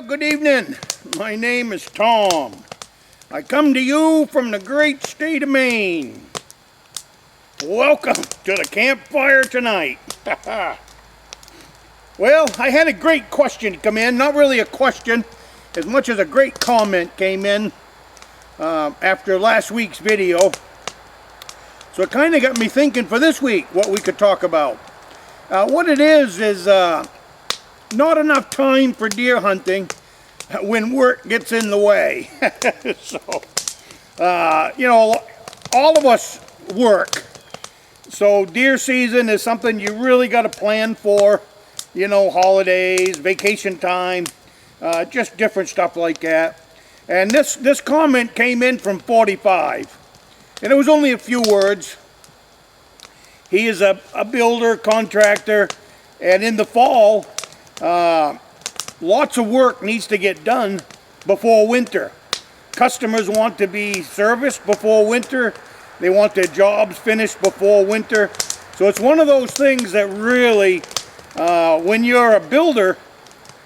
Good evening. My name is Tom. I come to you from the great state of Maine. Welcome to the campfire tonight. Well, I had a great question come in. Not really a question, as much as a great comment came in after last week's video. So it kind of got me thinking for this week what we could talk about. What it is not enough time for deer hunting when work gets in the way. So, you know, all of us work. So deer season is something you really got to plan for. You know, holidays, vacation time, just different stuff like that. And this comment came in from 45. And it was only a few words. He is a builder, contractor, and in the fall, lots of work needs to get done before winter. Customers want to be serviced before winter. They want their jobs finished before winter. So it's one of those things that really, when you're a builder,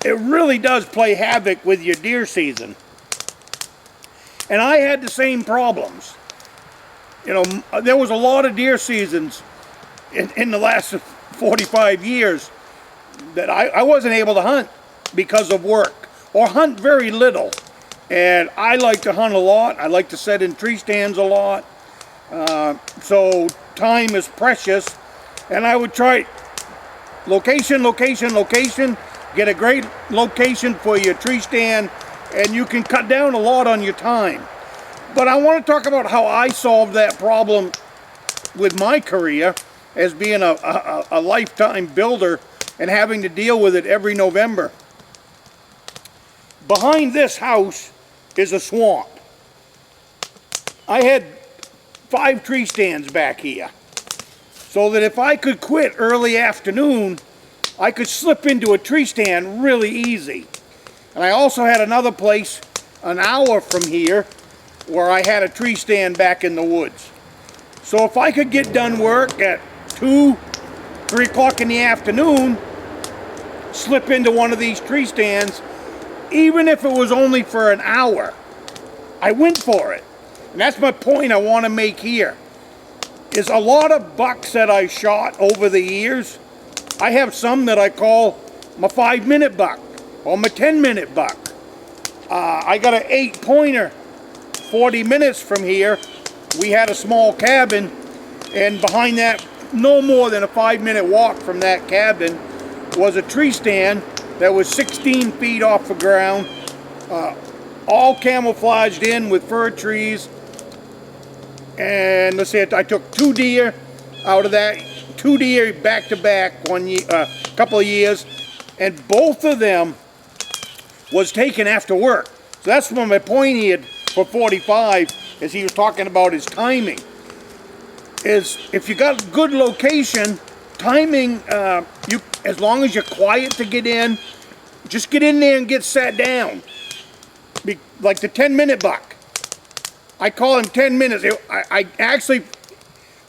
it really does play havoc with your deer season. And I had the same problems. You know, there was a lot of deer seasons in the last 45 years that I wasn't able to hunt because of work, or hunt very little. And I like to hunt a lot. I like to set in tree stands a lot. So time is precious. And I would try location, get a great location for your tree stand, and you can cut down a lot on your time. But I want to talk about how I solved that problem with my career as being a lifetime builder and having to deal with it every November. Behind this house is a swamp. I had 5 tree stands back here, so that if I could quit early afternoon, I could slip into a tree stand really easy. And I also had another place an hour from here where I had a tree stand back in the woods. So if I could get done work at 2, 3 o'clock in the afternoon, slip into one of these tree stands, even if it was only for an hour, I went for it. And that's my point I want to make here, is a lot of bucks that I shot over the years, I have some that I call my 5-minute buck or my 10-minute buck. I got an 8-pointer 40 minutes from here. We had a small cabin, and behind that, no more than a 5-minute walk from that cabin, was a tree stand that was 16 feet off the ground, all camouflaged in with fir trees. And let's say I took 2 deer out of that, 2 deer back to back one year, couple of years, and both of them was taken after work. So that's what my point here for 45, as he was talking about his timing, is if you got good location, timing, as long as you're quiet to get in, just get in there and get sat down. Like the 10-minute buck. I call him 10 minutes. I actually,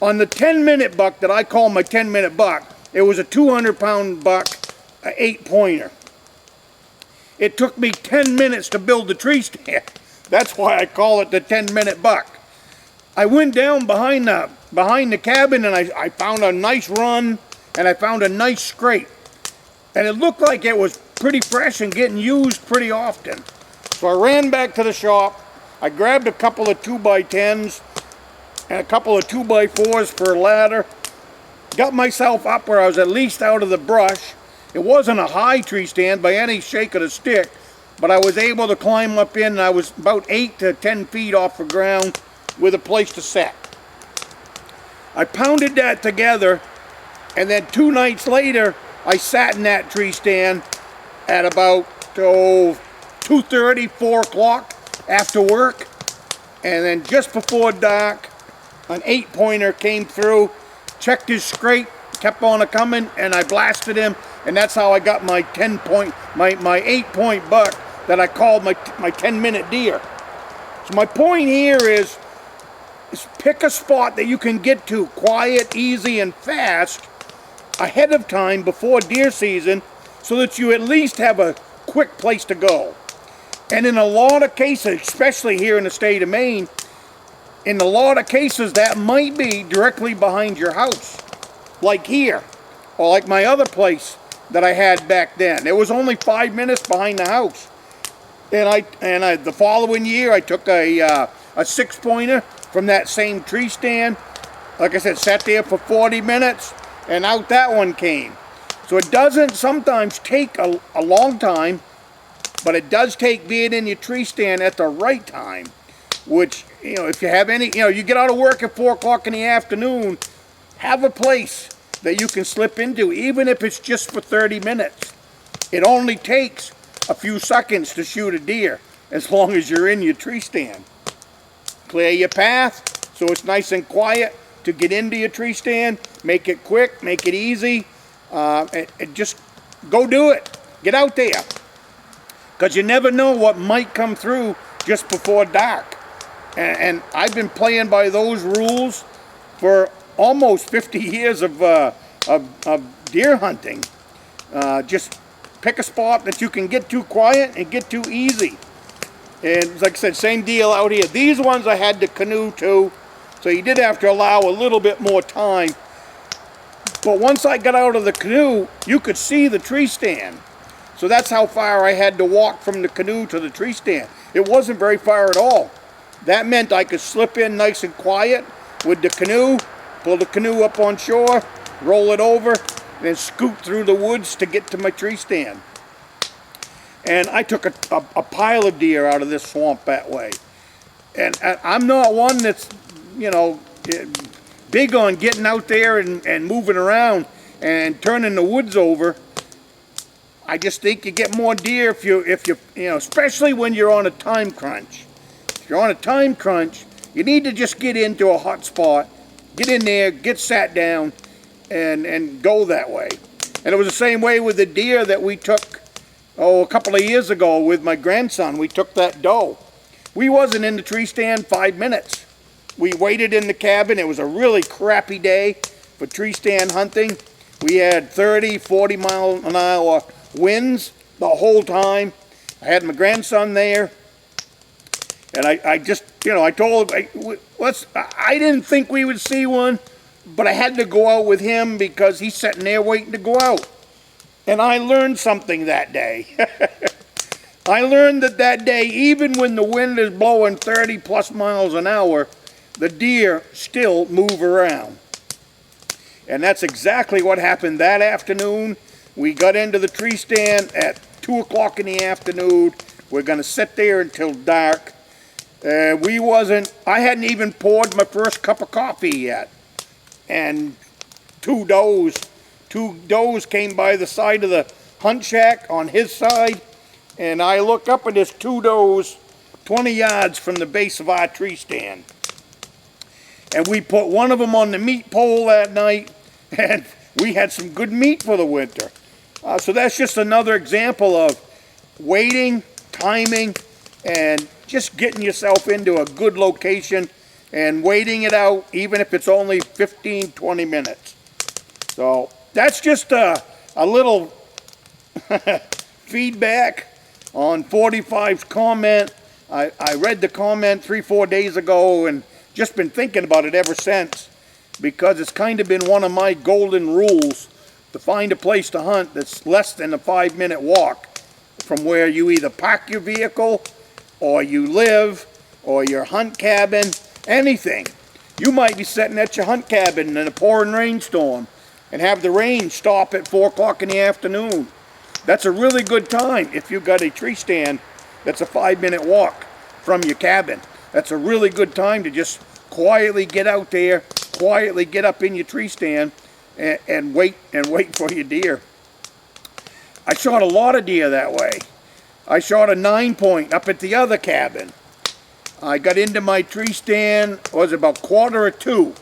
on the 10-minute buck that I call my 10-minute buck, it was a 200-pound buck, an 8-pointer. It took me 10 minutes to build the tree stand. That's why I call it the 10-minute buck. I went down behind the cabin, and I found a nice run, and I found a nice scrape. And it looked like it was pretty fresh and getting used pretty often. So I ran back to the shop. I grabbed a couple of 2x10s and a couple of 2x4s for a ladder. Got myself up where I was at least out of the brush. It wasn't a high tree stand by any shake of the stick, but I was able to climb up in, and I was about 8 to 10 feet off the ground with a place to set. I pounded that together, and then 2 nights later, I sat in that tree stand at about 2:30, 4 o'clock after work, and then just before dark, an 8-pointer came through, checked his scrape, kept on a coming, and I blasted him, and that's how I got my 8-point buck that I called my 10-minute deer. So my point here is pick a spot that you can get to quiet, easy, and fast ahead of time before deer season, so that you at least have a quick place to go. And in a lot of cases, especially here in the state of Maine, in a lot of cases that might be directly behind your house. Like here, or like my other place that I had back then. It was only 5 minutes behind the house. And the following year I took a 6-pointer from that same tree stand. Like I said, sat there for 40 minutes and out that one came. So it doesn't sometimes take a long time, but it does take being in your tree stand at the right time. Which, you know, if you have any, you know, you get out of work at 4 o'clock in the afternoon, have a place that you can slip into, even if it's just for 30 minutes. It only takes a few seconds to shoot a deer, as long as you're in your tree stand. Clear your path, so it's nice and quiet to get into your tree stand. Make it quick, make it easy, and just go do it. Get out there, because you never know what might come through just before dark. And I've been playing by those rules for almost 50 years of deer hunting. Just pick a spot that you can get to quiet and get to easy. And like I said, same deal out here. These ones I had to canoe to, so you did have to allow a little bit more time. But once I got out of the canoe, you could see the tree stand. So that's how far I had to walk from the canoe to the tree stand. It wasn't very far at all. That meant I could slip in nice and quiet with the canoe, pull the canoe up on shore, roll it over, and then scoot through the woods to get to my tree stand. And I took a pile of deer out of this swamp that way. And I'm not one that's, you know, big on getting out there and moving around and turning the woods over. I just think you get more deer if you know, especially when you're on a time crunch. If you're on a time crunch, you need to just get into a hot spot, get in there, get sat down, and go that way. And it was the same way with the deer that we took, a couple of years ago with my grandson. We took that doe. We wasn't in the tree stand 5 minutes. We waited in the cabin. It was a really crappy day for tree stand hunting. We had 30, 40 mile an hour winds the whole time. I had my grandson there. And I just, you know, I told him, I didn't think we would see one, but I had to go out with him because he's sitting there waiting to go out. And I learned something that day. I learned that day, even when the wind is blowing 30 plus miles an hour, the deer still move around. And that's exactly what happened that afternoon. We got into the tree stand at 2 o'clock in the afternoon. We're going to sit there until dark. I hadn't even poured my first cup of coffee yet. And two does came by the side of the hunt shack on his side. And I look up and there's 2 does 20 yards from the base of our tree stand. And we put one of them on the meat pole that night, and we had some good meat for the winter. So that's just another example of waiting, timing, and just getting yourself into a good location and waiting it out, even if it's only 15, 20 minutes. So that's just a little feedback on 45's comment. I read the comment 3-4 days ago and just been thinking about it ever since, because it's kind of been one of my golden rules to find a place to hunt that's less than a 5-minute walk from where you either park your vehicle or you live or your hunt cabin, anything. You might be sitting at your hunt cabin in a pouring rainstorm and have the rain stop at 4 o'clock in the afternoon. That's a really good time if you've got a tree stand that's a 5-minute walk from your cabin. That's a really good time to just quietly get out there, quietly get up in your tree stand and wait for your deer. I shot a lot of deer that way. I shot a 9-point up at the other cabin. I got into my tree stand, was about 1:45.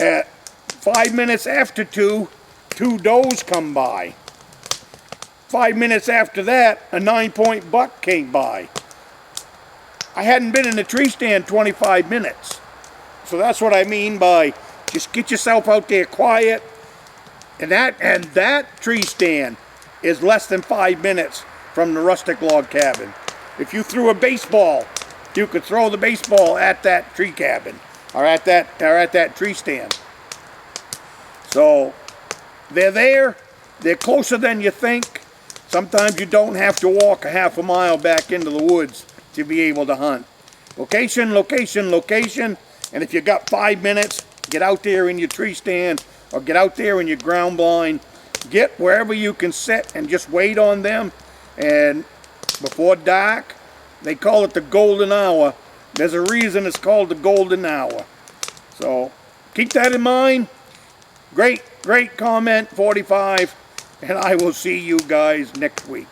At 5 minutes after 2, 2 does come by. 5 minutes after that, a 9-point buck came by. I hadn't been in the tree stand 25 minutes. So that's what I mean by just get yourself out there quiet. And that tree stand is less than 5 minutes from the rustic log cabin. If you threw a baseball, you could throw the baseball at that tree cabin or at that tree stand. So they're there. They're closer than you think. Sometimes you don't have to walk a half a mile back into the woods to be able to hunt. Location, location, location. And if you got 5 minutes, get out there in your tree stand or get out there in your ground blind. Get wherever you can sit and just wait on them. And before dark, they call it the golden hour. There's a reason it's called the golden hour. So keep that in mind. Great comment, 45. And I will see you guys next week.